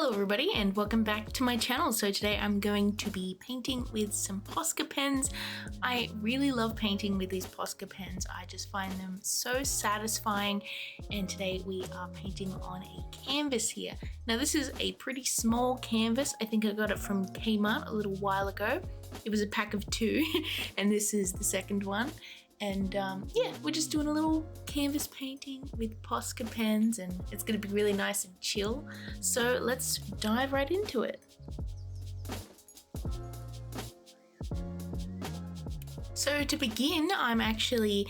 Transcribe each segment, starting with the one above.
Hello everybody and welcome back to my channel. So today I'm going to be painting with some Posca pens. I really love painting with these Posca pens. I just find them so satisfying, and today we are painting on a canvas here. Now this is a pretty small canvas. I think I got it from Kmart a little while ago. It was a pack of 2 and this is the second one. And yeah, we're just doing a little canvas painting with Posca pens, and it's going to be really nice and chill. So let's dive right into it. So to begin, I'm actually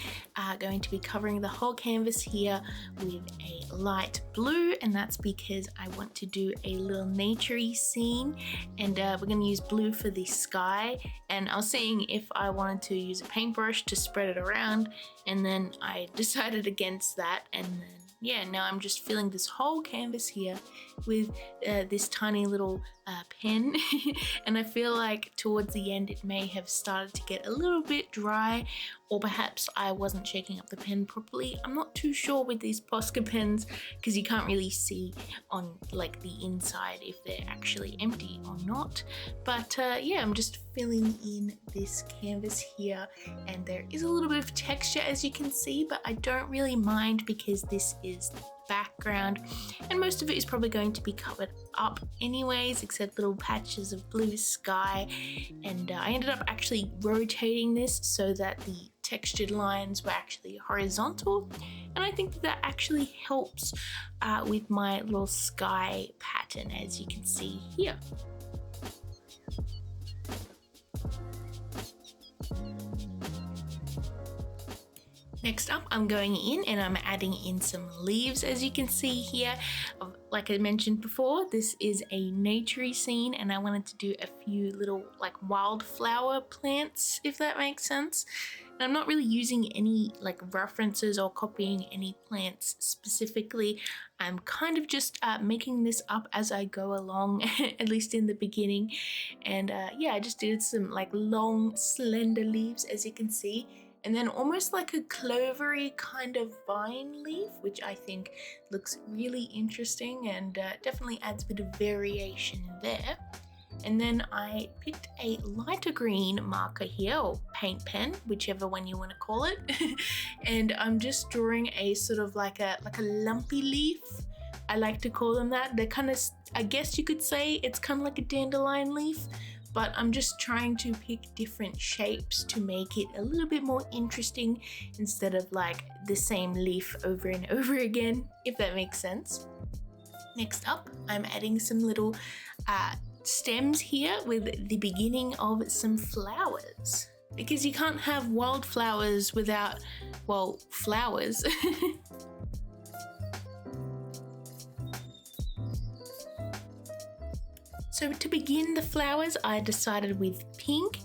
going to be covering the whole canvas here with a light blue, and that's because I want to do a little naturey scene, and we're going to use blue for the sky. And I was seeing if I wanted to use a paintbrush to spread it around, and then I decided against that, and then yeah, now I'm just filling this whole canvas here with this tiny little pen and I feel like towards the end it may have started to get a little bit dry, or perhaps I wasn't shaking up the pen properly. I'm not too sure with these Posca pens because you can't really see on like the inside if they're actually empty or not. But yeah, I'm just filling in this canvas here, and there is a little bit of texture as you can see, but I don't really mind because this is the background and most of it is probably going to be covered up anyways, except little patches of blue sky. And I ended up actually rotating this so that the textured lines were actually horizontal, and I think that actually helps with my little sky pattern, as you can see here. Next up, I'm going in and I'm adding in some leaves, as you can see here. Like I mentioned before, this is a naturey scene, and I wanted to do a few little like wildflower plants, if that makes sense. And I'm not really using any like references or copying any plants specifically. I'm kind of just making this up as I go along, at least in the beginning. And yeah, I just did some like long slender leaves, as you can see. And then almost like a clovery kind of vine leaf, which I think looks really interesting and definitely adds a bit of variation there. And then I picked a lighter green marker here, or paint pen, whichever one you want to call it. And I'm just drawing a sort of like a lumpy leaf. I like to call them that. They're kind of, I guess you could say it's kind of like a dandelion leaf. But I'm just trying to pick different shapes to make it a little bit more interesting instead of like the same leaf over and over again, if that makes sense. Next up, I'm adding some little stems here with the beginning of some flowers, because you can't have wildflowers without, well, flowers. So to begin the flowers, I decided with pink,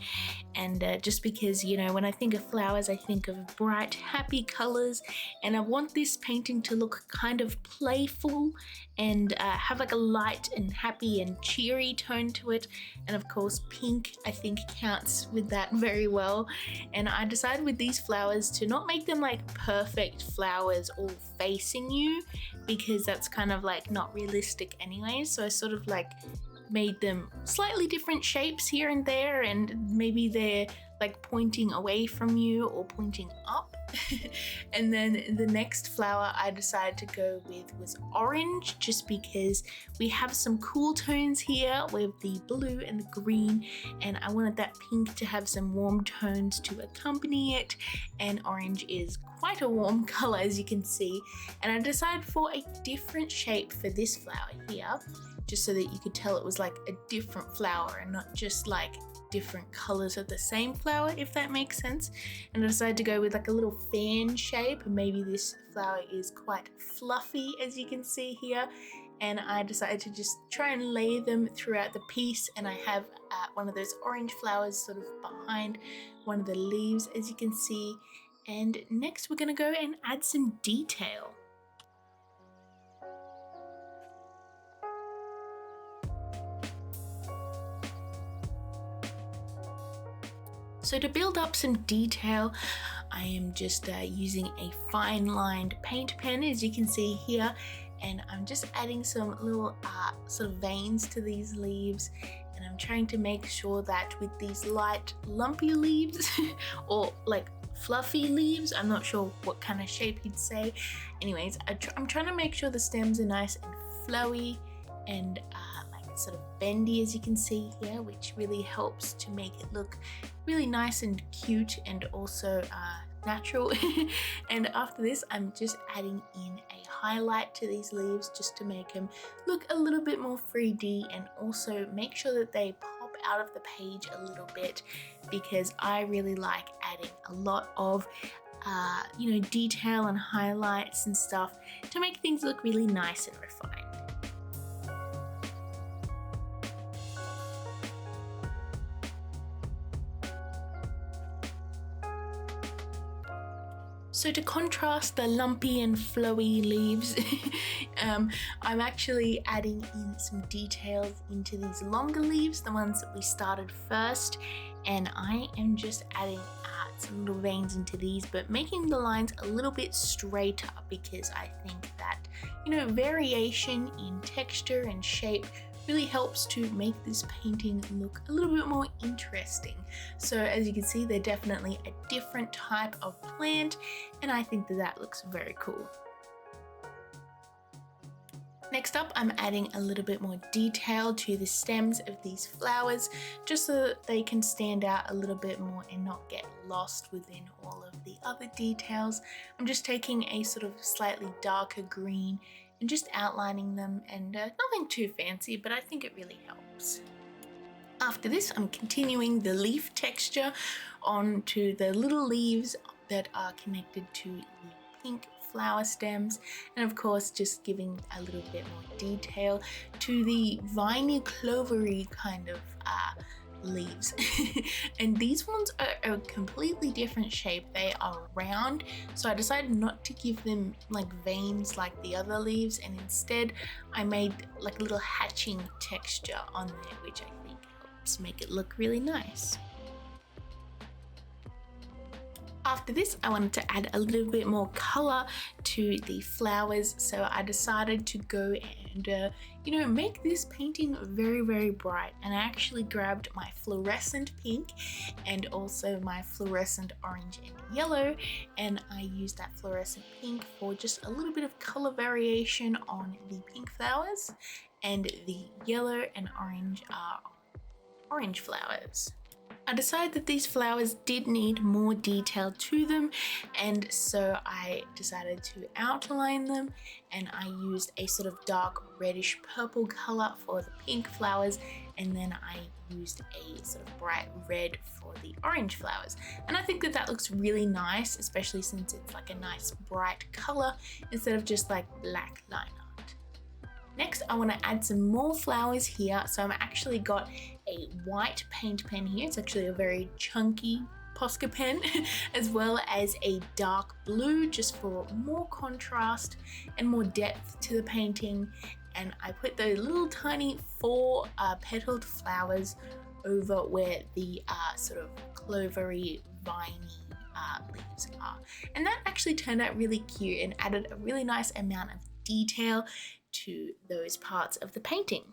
and just because, you know, when I think of flowers, I think of bright, happy colors, and I want this painting to look kind of playful and have like a light and happy and cheery tone to it. And of course, pink, I think, counts with that very well. And I decided with these flowers to not make them like perfect flowers all facing you, because that's kind of like not realistic anyway. So I sort of like made them slightly different shapes here and there, and maybe they're like pointing away from you or pointing up. And then the next flower I decided to go with was orange, just because we have some cool tones here with the blue and the green, and I wanted that pink to have some warm tones to accompany it, and orange is quite a warm color, as you can see. And I decided for a different shape for this flower here, just so that you could tell it was like a different flower and not just like different colors of the same flower, if that makes sense. And I decided to go with like a little fan shape. Maybe this flower is quite fluffy, as you can see here. And I decided to just try and lay them throughout the piece, and I have one of those orange flowers sort of behind one of the leaves, as you can see. And next we're going to go and add some detail. So to build up some detail, I am just using a fine lined paint pen, as you can see here, and I'm just adding some little sort of veins to these leaves, and I'm trying to make sure that with these light lumpy leaves or like fluffy leaves, I'm not sure what kind of shape you'd say. Anyways, I'm trying to make sure the stems are nice and flowy and like sort of bendy, as you can see here, which really helps to make it look really nice and cute and also natural. And after this, I'm just adding in a highlight to these leaves just to make them look a little bit more 3D and also make sure that they pop out of the page a little bit, because I really like adding a lot of detail and highlights and stuff to make things look really nice and refined. So to contrast the lumpy and flowy leaves, I'm actually adding in some details into these longer leaves, the ones that we started first, and I am just adding some little veins into these, but making the lines a little bit straighter, because I think that, variation in texture and shape really helps to make this painting look a little bit more interesting. So as you can see, they're definitely a different type of plant, and I think that looks very cool. Next up, I'm adding a little bit more detail to the stems of these flowers, just so that they can stand out a little bit more and not get lost within all of the other details. I'm just taking a sort of slightly darker green and just outlining them, and nothing too fancy, but I think it really helps. After this, I'm continuing the leaf texture onto the little leaves that are connected to the pink flower stems, and of course just giving a little bit more detail to the viney clovery kind of leaves. And these ones are a completely different shape. They are round, so I decided not to give them like veins like the other leaves, and instead I made like a little hatching texture on there, which I think helps make it look really nice. After this, I wanted to add a little bit more color to the flowers, so I decided to go and make this painting very, very bright. And I actually grabbed my fluorescent pink and also my fluorescent orange and yellow, and I used that fluorescent pink for just a little bit of color variation on the pink flowers, and the yellow and orange are orange flowers. I decided that these flowers did need more detail to them, and so I decided to outline them, and I used a sort of dark reddish purple color for the pink flowers, and then I used a sort of bright red for the orange flowers. And I think that looks really nice, especially since it's like a nice bright color instead of just like black line art. Next, I want to add some more flowers here. So I've actually got a white paint pen here. It's actually a very chunky Posca pen, as well as a dark blue, just for more contrast and more depth to the painting. And I put those little tiny 4 petaled flowers over where the sort of clovery, viney leaves are. And that actually turned out really cute and added a really nice amount of detail to those parts of the painting.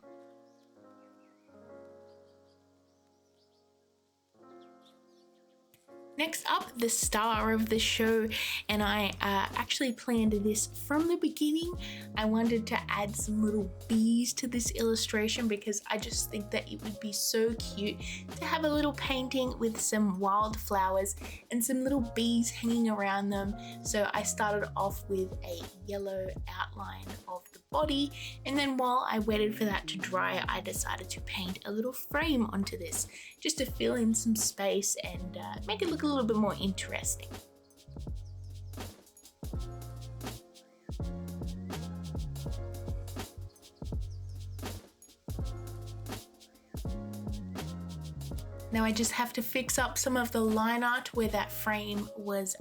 Next up, the star of the show, and I actually planned this from the beginning. I wanted to add some little bees to this illustration because I just think that it would be so cute to have a little painting with some wildflowers and some little bees hanging around them. So I started off with a yellow outline of the body, and then while I waited for that to dry, I decided to paint a little frame onto this just to fill in some space and make it look a little bit more interesting. Now I just have to fix up some of the line art where that frame was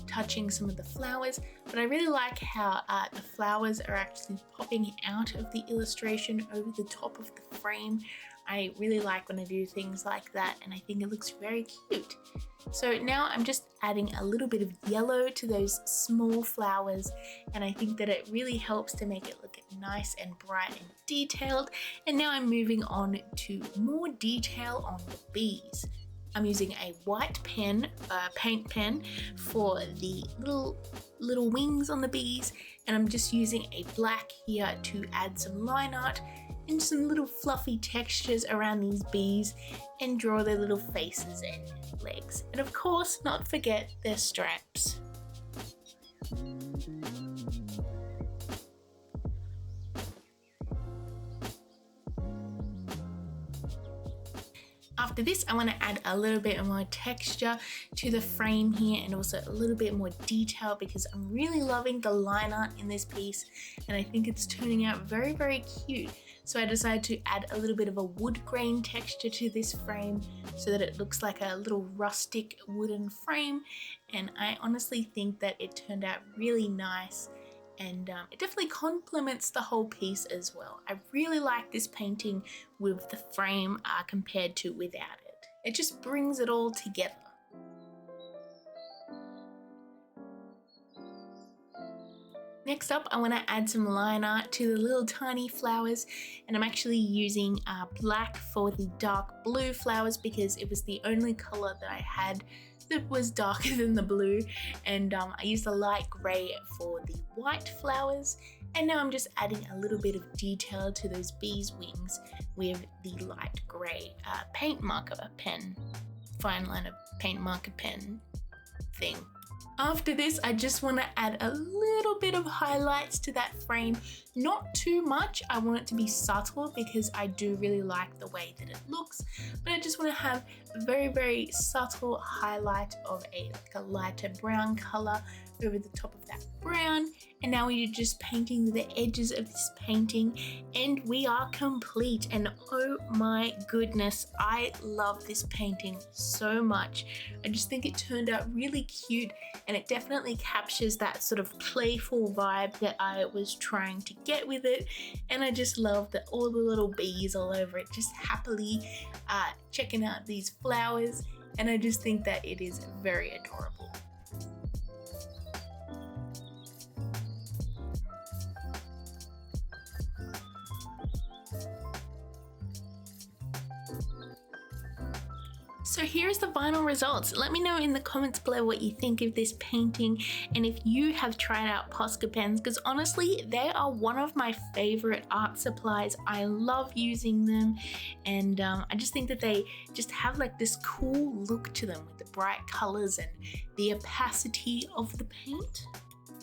touching some of the flowers, but I really like how the flowers are actually popping out of the illustration over the top of the frame. I really like when I do things like that, and I think it looks very cute. So now I'm just adding a little bit of yellow to those small flowers, and I think that it really helps to make it look nice and bright and detailed. And now I'm moving on to more detail on the bees. I'm using a white pen, paint pen, for the little wings on the bees, and I'm just using a black here to add some line art and some little fluffy textures around these bees and draw their little faces and legs. And of course, not forget their stripes. After this, I want to add a little bit more texture to the frame here and also a little bit more detail because I'm really loving the line art in this piece and I think it's turning out very, very cute. So I decided to add a little bit of a wood grain texture to this frame so that it looks like a little rustic wooden frame, and I honestly think that it turned out really nice. And it definitely complements the whole piece as well. I really like this painting with the frame compared to without it. It just brings it all together. Next up, I want to add some line art to the little tiny flowers, and I'm actually using black for the dark blue flowers because it was the only color that I had that was darker than the blue, and I used a light grey for the white flowers, and now I'm just adding a little bit of detail to those bees' wings with the light grey paint marker pen, fine liner paint marker pen thing. After this, I just want to add a little bit of highlights to that frame. Not too much, I want it to be subtle because I do really like the way that it looks, but I just want to have a very, very subtle highlight of a lighter brown color over the top of that brown. And now we're just painting the edges of this painting and we are complete. And oh my goodness, I love this painting so much. I just think it turned out really cute and it definitely captures that sort of playful vibe that I was trying to get with it. And I just love that all the little bees all over it just happily checking out these flowers, and I just think that it is very adorable. So here's the final results. Let me know in the comments below what you think of this painting and if you have tried out Posca pens, because honestly they are one of my favorite art supplies. I love using them, and I just think that they just have like this cool look to them with the bright colors and the opacity of the paint.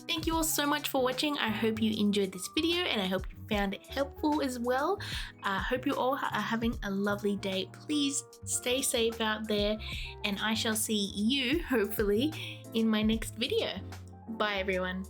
Thank you all so much for watching. I hope you enjoyed this video and I hope you found it helpful as well. I hope you all are having a lovely day. Please stay safe out there and I shall see you hopefully in my next video. Bye everyone.